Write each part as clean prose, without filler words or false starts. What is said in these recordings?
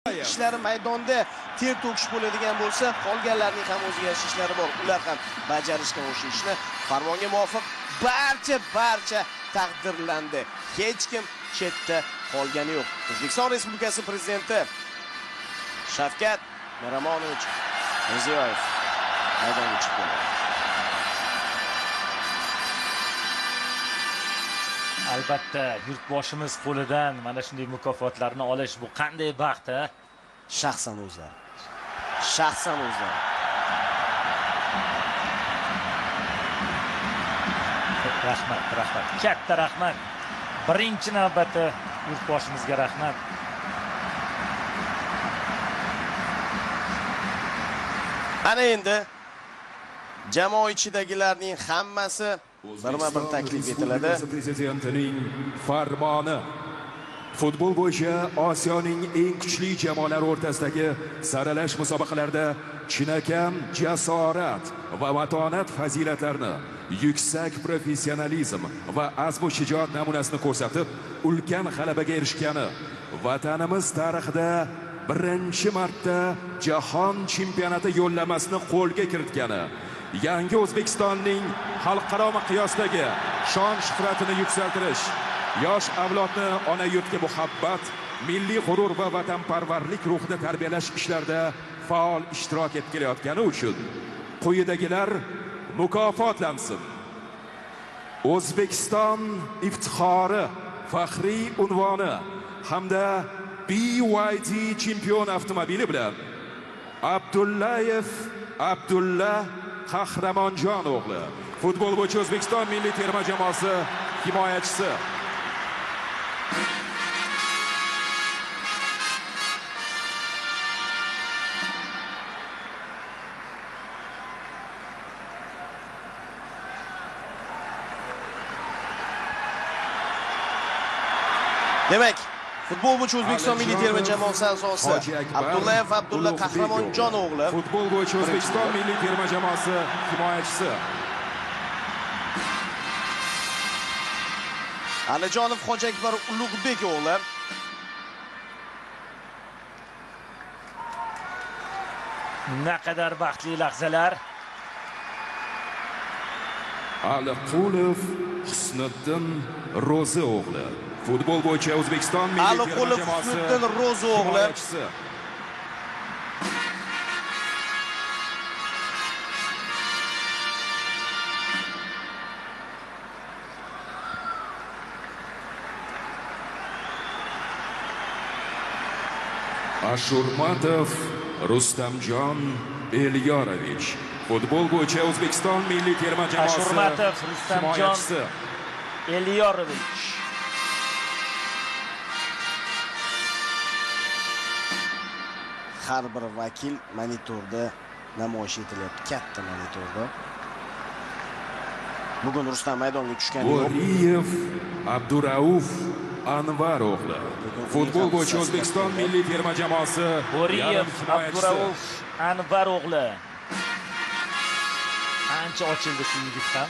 ishlari maydonda ter to'kish bo'ladigan bo'lsa, qolganlarning ham o'ziga yarasha ishlari bor. Ular ham bajarishgan o'sha ishni. Farmonga muvofiq barcha taqdirlandi. Hech kim chetda qolgani yo'q. O'zbekiston Respublikasi prezidenti Shavkat Miromonovich Mirziyoyev maydonga chiqdi. Albatta, yurtboshimiz qo'lidan mana shunday mukofotlarni olish bu qanday baxt, ha? Shaxsan o'zlari. Rahmat. Katta rahmat. Birinchi navbatda yurtboshimizga rahmat. Ana endi jamoa ichidagilarning hammasi birma-bir taklif etiladi. Prezidentining farmoni. Futbol bo'yicha Osiyoning eng kuchli jamoalari o'rtasidagi saralash musobaqalarida chinakam jasorat va matonat fazilatlarini, yuksak professionalizm va azmu shijoat namunasini ko'rsatib, ulkan g'alabaga erishgani, vatanimiz tarixida birinchi marta jahon chempionati yo'llamasini qo'lga kiritgani, yangi O'zbekistonning xalqaro miqyosdagi shon shuhratini yuksaltirish, yosh avlodni ona yurtga muhabbat, milliy g'urur va vatanparvarlik ruhida tarbiyalash ishlarida faol ishtirok etib kelayotgani uchun quyidagilar mukofotlansin. O'zbekiston iftixori faxriy unvoni hamda BYD chempion avtomobili bilan Abdullayev Abdulla Qahramonjon o'g'li, futbol bo'yicha O'zbekiston milliy terma jamoasi himoyachisi. Demak, futbol bo'yicha O'zbekiston milliy terma jamoasi a'zosi Abdullayev Abdulla Qahramonjon o'g'li, futbol bo'yicha O'zbekiston milliy terma jamoasi himoyachisi. Alijonov Hojiakbar Ulug'bek o'g'li, Naqadar baxtli lahzalar. Aliqulov Husniddin Ro'zi o'g'li, futbol bo'yicha O'zbekiston milliy terma jamoasi himoyachisi. Ashurmatov Rustamjon Elyorovich, futbol bo'yicha O'zbekiston milliy terma jamoasi Ashurmatov Rustamjon Elyorovich. Har bir vakil monitorda namoyish etilyapti, katta monitorda. Bugun Rustam maydonga tushgani yo'q. Bo'riyev Abdurauf Anvar o'g'li, futbol bo'yicha O'zbekiston milliy terma jamoasi Bo'riyev Abdurauf Anvar o'g'li. Ancha ochildi shu yigit ham.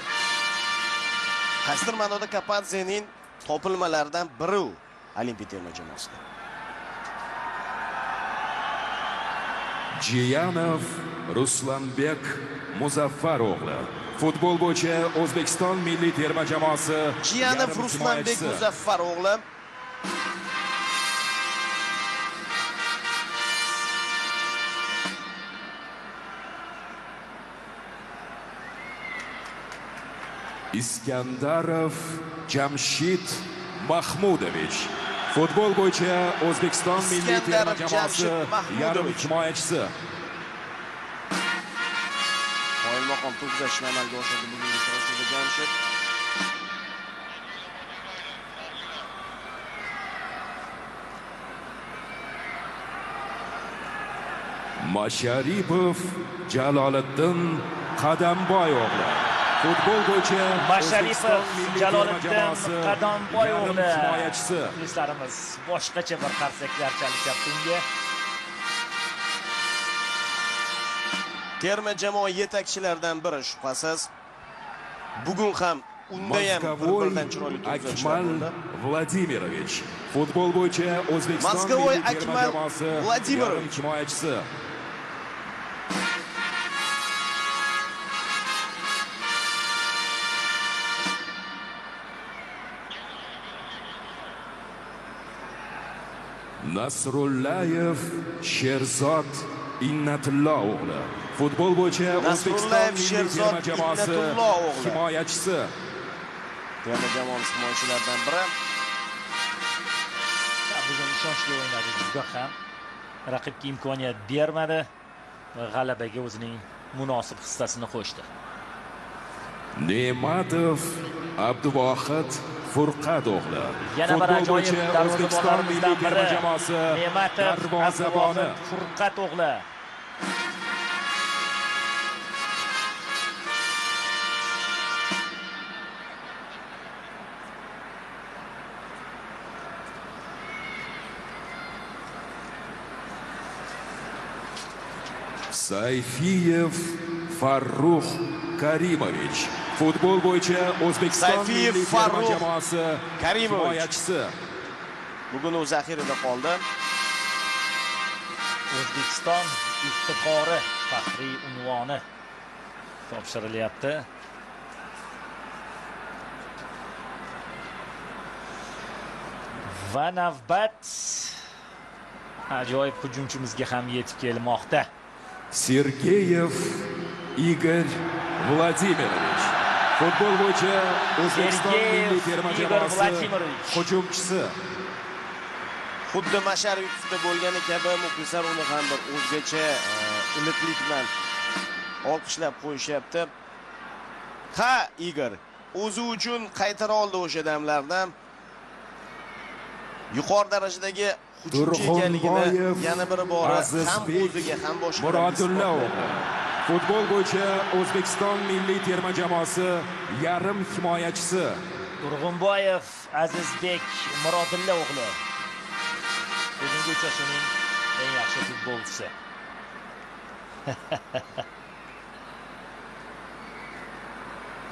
Qaysidir ma'noda Kapadzening topilmalaridan biri u Olimpiya terma jamoasida. Jiyanov Ruslanbek Muzaffar o'g'li, futbol bo'yicha O'zbekiston milliy terma jamoasi Jiyanov Ruslanbek Muzaffar o'g'li. Iskandarov Jamshid Mahmudovich, futbol bo'yicha O'zbekiston milliy terma jamoasi yarim himoyachisi. Qoyilmaqom to'p uzatishni amalga oshirdi bugungi uchrashuvda Jamshid. Masharipov Jaloliddin Qadamboy o'g'li, futbol bo'yicha Masharipov Jaloliddin Qadamboy o'g'li himoyachisi. Muxlislarimiz boshqacha bir qarsaklar chalishyapti unga. Terma jamoa yetakchilaridan biri shubhasiz. Bugun ham unda ham Moskavoy bir-biridan chiroyli to'p uzatishlar Akmal bo'ldi. Vladimirovich. Futbol bo'yicha O'zbekiston Moskavoy milliy terma Akmal jamoasi Vladimirovich. yarim himoyachisi. Nasrullayev Sherzod Innatullo o'g'li. Futbol bo'yicha O'zbekiston Nasrullayev milliy Sherzod terma jamoasi Innatullo o'g'li. himoyachisi. Terma jamoamiz himoyachilaridan biri. Bugun ishonchli o'ynadi juda ham. Raqibga imkoniyat bermadi va g'alabaga o'zining munosib hissasini qo'shdi. Ne'matov Abduvohid Furqat o'g'li. Yana bir ajoyib darvozabonlarimizdan biri jamoasi Ne'matov darvozaboni. Abduvohid Furqat o'g'li. Sayfiyev Farruh Karimovich. Futbol bo'yicha O'zbekiston Sayfiyev milliy terma Farruh jamoasi Karimovich. himoyachisi. Bugun u zaxirada qoldi. O'zbekiston iftixori faxriy unvoni topshirilyapti. Va navbat ajoyib hujumchimizga ham yetib kelmoqda. Sergeyev Igor Vladimirovich. Futbol bo'yicha O'zbekiston Sergeyev milliy terma Igor jamoasi Vladimirovich. hujumchisi. Xuddi Masharipda bo'lgani kabi muxlislar uni ham bir o'zgacha iliqlik bilan olqishlab qo'yishyapti. Ha, Igor o'zi uchun qaytara oldi o'sha damlardan. Yuqori darajadagi hujumchi ekanligini yana bir bora ham o'ziga ham boshqa Murodulla o'g'li. Futbol bo'yicha O'zbekiston milliy terma jamoasi yarim himoyachisi. Urg'unboyev Azizbek Murodulla o'g'li. Bugungi uchrashuvning eng yaxshi futbolchisi.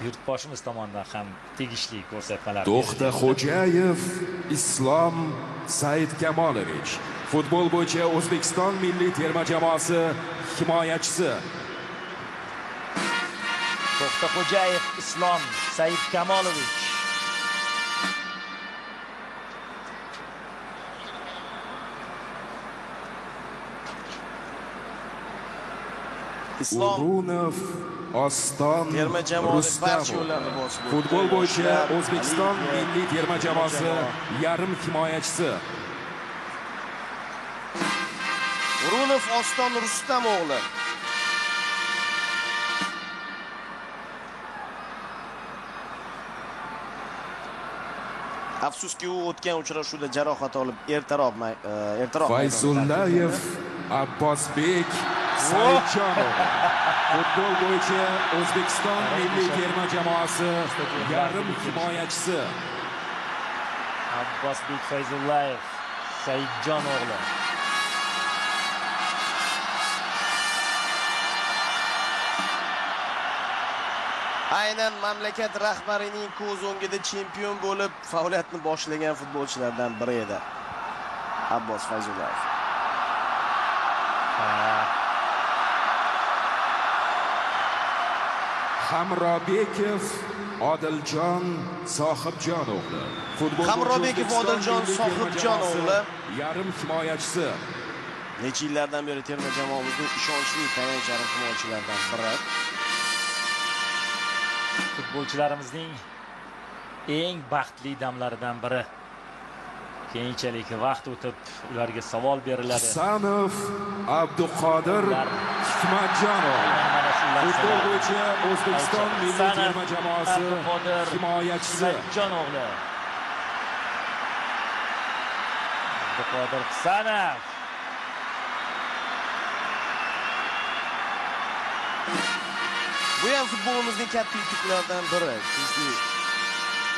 Yurtboshimiz tomonidan ham tegishli ko'rsatmalar. To'xtaxo'jayev Islom Saidkamolovich. Futbol bo'yicha O'zbekiston milliy terma jamoasi himoyachisi. To'xtaxo'jayev Islom Saidkamolovich. Islom Urunov Oston terma jamoasi barcha Rustamov. yo'llarni bosib o'tdi. Futbol bo'yicha Yoshlar, O'zbekiston Aliyev, milliy terma jamoasi yarim himoyachisi. Urunov Oston Rustam o'g'li. Afsuski u o'tgan uchrashuvda jarohat olib ertaroq Fayzullayev Abbosbek Saidjonov. Futbol bo'yicha O'zbekiston milliy terma jamoasi yarim himoyachisi. Abbosbek Fayzullayev Saidjon o'g'li. Aynan mamlakat rahbarining ko'z o'ngida chempion bo'lib faoliyatni boshlagan futbolchilardan biri edi. Abbos Fayzullayev. Hamrobekov Odiljon Sohibjon o'g'li. Futbol Hamrobekov Odiljon Sohibjon o'g'li yarim himoyachisi. necha yillardan beri terma jamoamizning ishonchli tayanch yarim himoyachilaridan biri. Futbolchilarimizning eng baxtli damlaridan biri. Keyinchalik vaqt o'tib ularga savol beriladi. Husanov Abduqodir Hikmatjonov. Futbol bo'yicha O'zbekiston milliy terma jamoasi himoyachisi. Hikmatjon o'g'li. Abduqodir Husanov. Bu ham futbolimizning katta yutuqlaridan biri. Chunki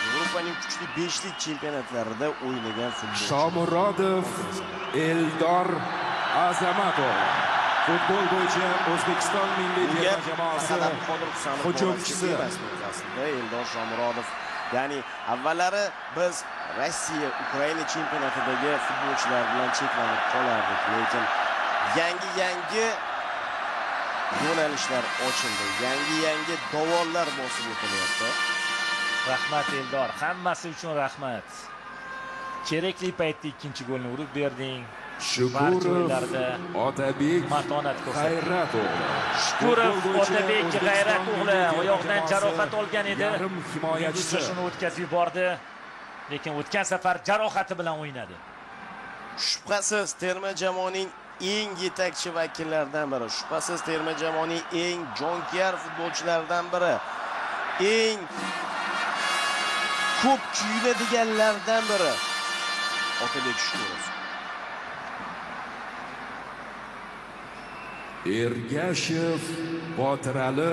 Yevropaning kuchli 5lik chempionatlarida o'ynagan futbolchi. Shomurodov Eldor Azamatov. Futbol bo'yicha O'zbekiston milliy terma jamoasi hujumchisi Eldor Shomurodov. Ya'ni avvallari biz Rossiya Ukraina chempionatidagi futbolchilar bilan cheklanib qolardik, lekin yangi yo'nalishlar ochildi. Yangi dovonlar bosib o'tilyapti. Rahmat Eldor, hammasi uchun rahmat. Kerakli paytda ikkinchi golni urib berding. Shukurov, Otabek, matonat ko'rsatdi. G'ayrat o'g'li. Shukurov, Otabek, G'ayrat o'g'li oyoqdan jarohat olgan edi. Yarim himoyachisi Shuni o'tkazib yubordi, lekin o'tgan safar jarohati bilan o'ynadi. Shubhasiz terma jamoaning eng yetakchi vakillaridan biri, shubhasiz terma jamoaning eng jonkuyar futbolchilaridan biri, eng ko'p kuyuladiganlardan biri Otabek Shukurov. Ergashev, Botirali,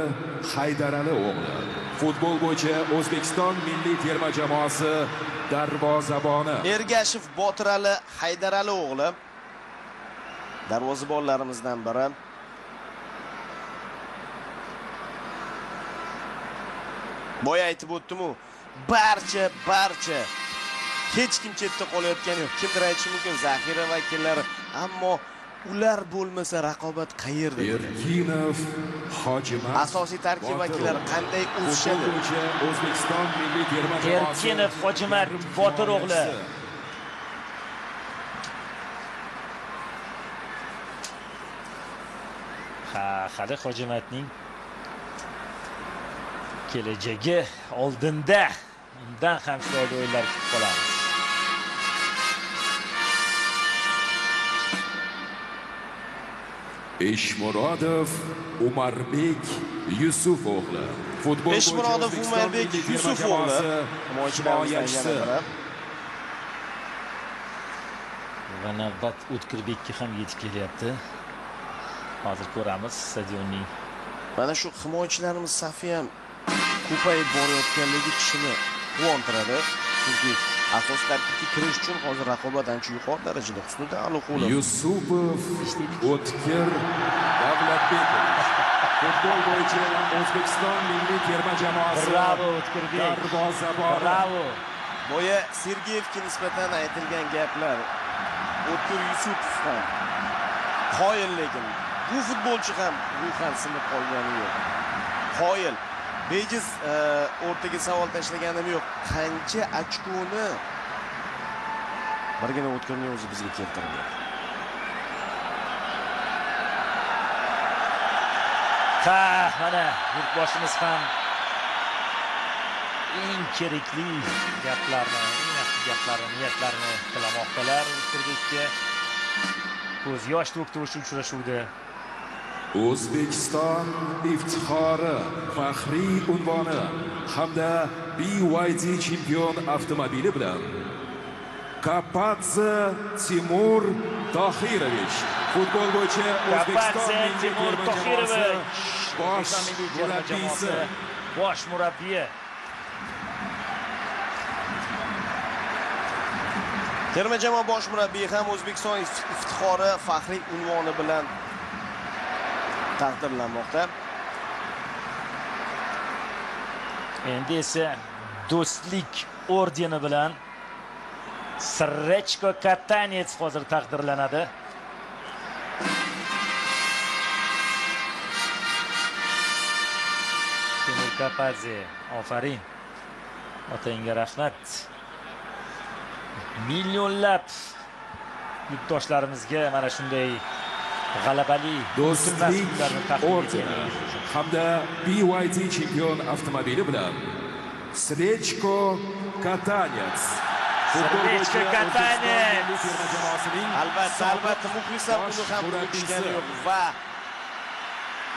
Haydarali o'g'li. Futbol bo'yicha O'zbekiston milliy terma jamoasi darvozaboni. Ergashev, Botirali, Haydarali o'g'li darvozabonlarimizdan biri. Boya aytib o'tdim-ku, barcha hech kim chetda qolayotgani yo'q. Kimdir aytishi mumkin zaxira vakillari, ammo ular bo'lmasa raqobat qayerda? Erkinov, Hojimat, asosiy tarkib vakillari qanday o'sishadi? O'zbekiston milliy terma jamoasi. Erkinov, Hojimat, Botir o'g'li. Hali Hojimatning kelajagi oldinda. Undan ham chiroyli o'yinlar kutib qolamiz. Eshmurodov, Umarbek Yusuf o'g'li. Futbol Eshmurodov, Umarbek Yusuf o'g'li himoyachisi. Va navbat O'tkirbekka ham yetib kelyapti. Hozir ko'ramiz stadionning. Mana shu himoyachilarimiz safi ham ko'payib borayotganligi kishini quvontiradi. Chunki asosiy tarkibga kirish uchun hozir raqobat ancha yuqori darajada. Husniddin Aliqulov, Yusupov, O'tkir Davlatbekov. Futbol bo'yicha O'zbekiston milliy terma jamoasi. Bravo O'tkirbek. Darvozaboni. Bravo. boya Sergeyevga nisbatan aytilgan gaplar, O'tkir Yusupov ham qoyil, lekin bu futbolchi ham ruhan sinib qolgani yo'q. Qoyil. Bejiz o'rtaga savol tashlaganim yo'q. Qancha ochkoni birgina O'tkirning o'zi bizga keltirdi. Mana yurtboshimiz ham eng kerakli gaplarni, eng yaxshi gaplarni, niyatlarini tilamoqdalar. O'tkirbekka ko'z yosh to'kdi o'sha uchrashuvda. O'zbekiston iftixori, faxriy unvoni hamda BYD chempion avtomobili bilan Kapadze Timur Tohirovich, futbol bo'yicha O'zbekiston milliy terma jamoasi bosh murabbiyi. Terma jamoa bosh murabbiyi ham O'zbekiston iftixori, faxriy unvoni bilan taqdirlanmoqda. Endi esa do'stlik ordeni bilan Srechko Katanets hozir taqdirlanadi. Timur Kapadze, ofarin. Otangga rahmat. Millionlab yurtdoshlarimizga mana shunday g'alabali do'stlik ordeni hamda BYD chempion avtomobili bilan Srechko Katanets. Srechko Katanets. Albatta muxlislar uni ham unutishgani yo'q va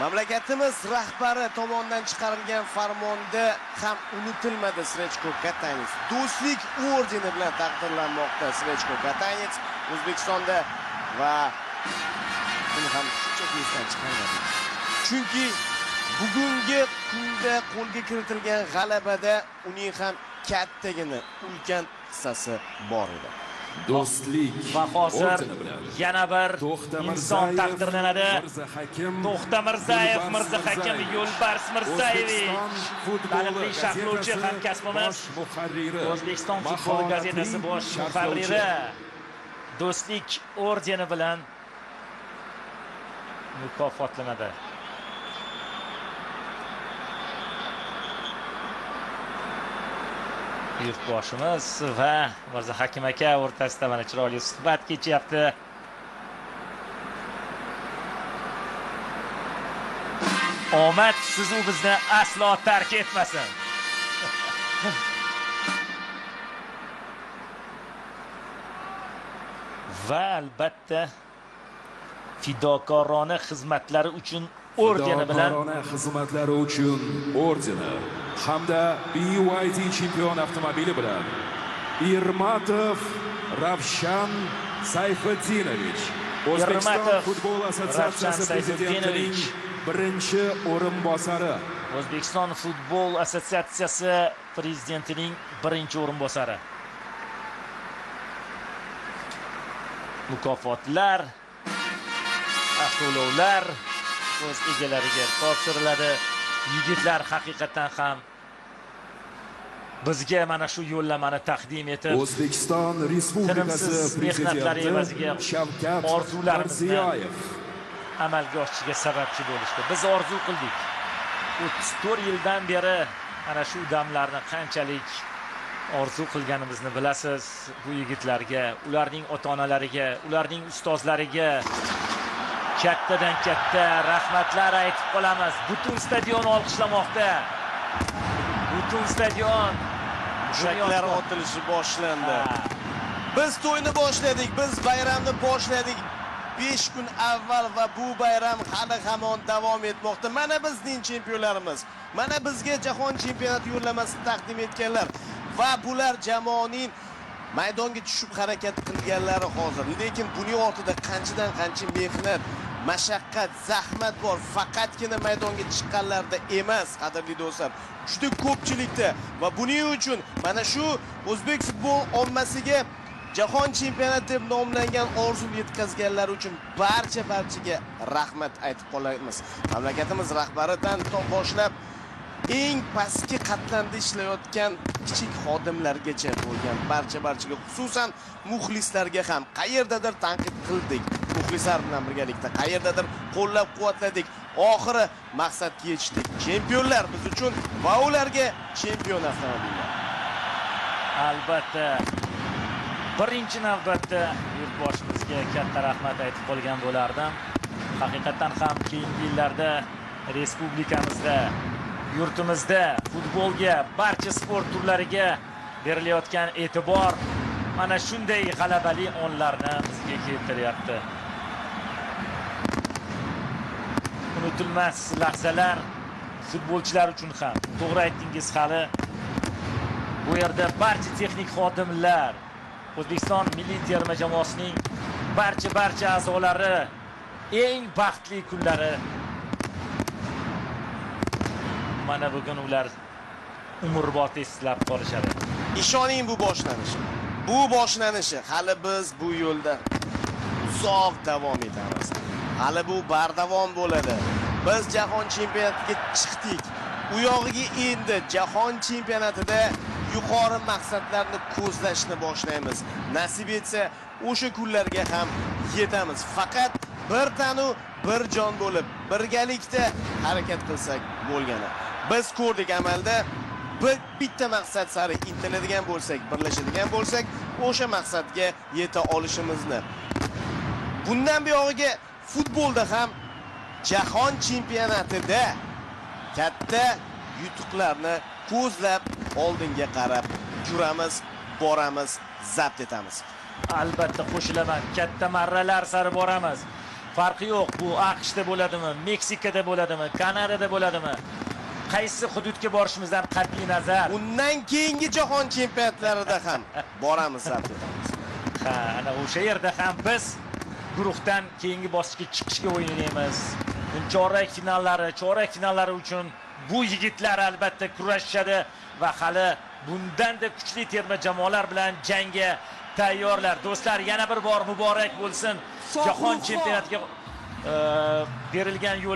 mamlakatimiz rahbari tomonidan chiqarilgan farmonda ham unutilmadi Srechko Katanets. Do'stlik ordeni bilan taqdirlanmoqda Srechko Katanets O'zbekistonda va buni ham shunchaki esdan chiqarmadi. Chunki bugungi kunda qo'lga kiritilgan g'alabada uning ham kattagina ulkan hissasi bor edi. Do'stlik Va hozir ordeni bilan yana bir inson To'xtamirzayev taqdirlanadi. Mirzahakim To'xtamirzayev, Mirzahakim, Yo'lbars Mirzayevich. Taniqli sharhlovchi hamkasbimiz, muharriri, O'zbekiston futboli gazetasi bosh muharriri Do'stlik ordeni bilan mukofotlanadi. Yurtboshimiz va Mirzahakim aka o'rtasida mana chiroyli suhbat kechyapti. Omad sizu bizni aslo tark etmasin. Va albatta fidokorona xizmatlari uchun ordeni bilan fidokorona xizmatlari uchun ordeni hamda BYD chempion avtomobili bilan Irmatov Ravshan Sayfiddinovich, O'zbekiston futbol assotsiatsiyasi prezidentining birinchi o'rinbosari. O'zbekiston futbol assotsiatsiyasi prezidentining birinchi o'rinbosari. Mukofotlar, avtolovlar o'z egalariga topshiriladi. Yigitlar haqiqatan ham bizga mana shu yo'llamani taqdim etib, O'zbekiston Respublikasi tinimsiz mehnatlari evaziga prezidenti Shavkat orzularimizni Mirziyoyev amalga oshishiga sababchi bo'lishdi. Biz orzu qildik. 34 yildan beri ana shu damlarni qanchalik orzu qilganimizni bilasiz. Bu yigitlarga, ularning ota-onalariga, ularning ustozlariga kattadan katta rahmatlar aytib qolamiz. Butun stadion olqishlamoqda. Butun stadion Mushaklar otilishi boshlandi. Biz to'yni boshladik, biz bayramni boshladik 5 kun avval va bu bayram hali hamon davom etmoqda. Mana bizning chempionlarimiz, mana bizga jahon chempionati yo'llamasini taqdim etganlar va bular jamoaning maydonga tushib harakat qilganlari hozir. Lekin buning ortida qanchadan qancha mehnat, mashaqqat, zahmat bor. Faqatgina maydonga chiqqanlarda emas, qadrli do'stlar. Juda ko'pchilikda va buning uchun mana shu o'zbek futbol ommasiga jahon chempionati deb nomlangan orzu yetkazganlar uchun barchaga rahmat aytib qolamiz. Mamlakatimiz rahbaridan boshlab eng pastki qatlamda ishlayotgan kichik xodimlargacha bo'lgan barchaga, xususan muxlislarga ham qayerdadir tanqid qildik. Muxlislar bilan birgalikda qayerdadir qo'llab-quvvatladik. Oxiri maqsadga yetishdik. Chempionlar biz uchun va ularga chempion avtomobillar. Albatta birinchi navbatda yurtboshimizga katta rahmat aytib qolgan bo'lardim. Haqiqatan ham keyingi yillarda respublikamizda, yurtimizda futbolga, barcha sport turlariga berilayotgan e'tibor mana shunday g'alabali onlarni bizga keltiryapti. Unutilmas lahzalar futbolchilar uchun ham. To'g'ri aytdingiz, hali bu yerda barcha texnik xodimlar, O'zbekiston milliy terma jamoasining barcha a'zolari eng baxtli kunlari. Mana bugun ular umrbod eslab qolishadi. Ishoning bu boshlanishi. Bu boshlanishi hali biz bu yo'lda uzoq davom etamiz. Hali bu bardavom bo'ladi. Biz jahon chempionatiga chiqdik. U yog'iga endi jahon chempionatida yuqori maqsadlarni ko'zlashni boshlaymiz. Nasib etsa, o'sha kunlarga ham yetamiz. Faqat bir tanu, bir jon bo'lib, birgalikda harakat qilsak bo'lgani. Biz ko'rdik amalda, bitta maqsad sari intiladigan bo'lsak, birlashadigan bo'lsak, o'sha maqsadga yeta olishimizni. Bundan buyog'iga futbolda ham jahon chempionatida katta yutuqlarni ko'zlab oldinga qarab yuramiz, boramiz, zabt etamiz. Albatta qo'shilaman, katta marralar sari boramiz. Farqi yo'q, bu AQShda bo'ladimi, Meksikada bo'ladimi, Kanadada bo'ladimi? Qaysi hududga borishimizdan qat'iy nazar. Undan keyingi jahon chempionatlarida ham boramiz, zabt etamiz. Ha, ana o'sha yerda ham biz guruhdan keyingi bosqichga chiqishga o'ynaymiz. Chorak finallari uchun bu yigitlar albatta kurashishadi va hali bundan da kuchli terma jamoalar bilan jangga tayyorlar. Do'stlar, yana bir bor muborak bo'lsin. Sohilxon. Jahon chempionatiga berilgan yo'l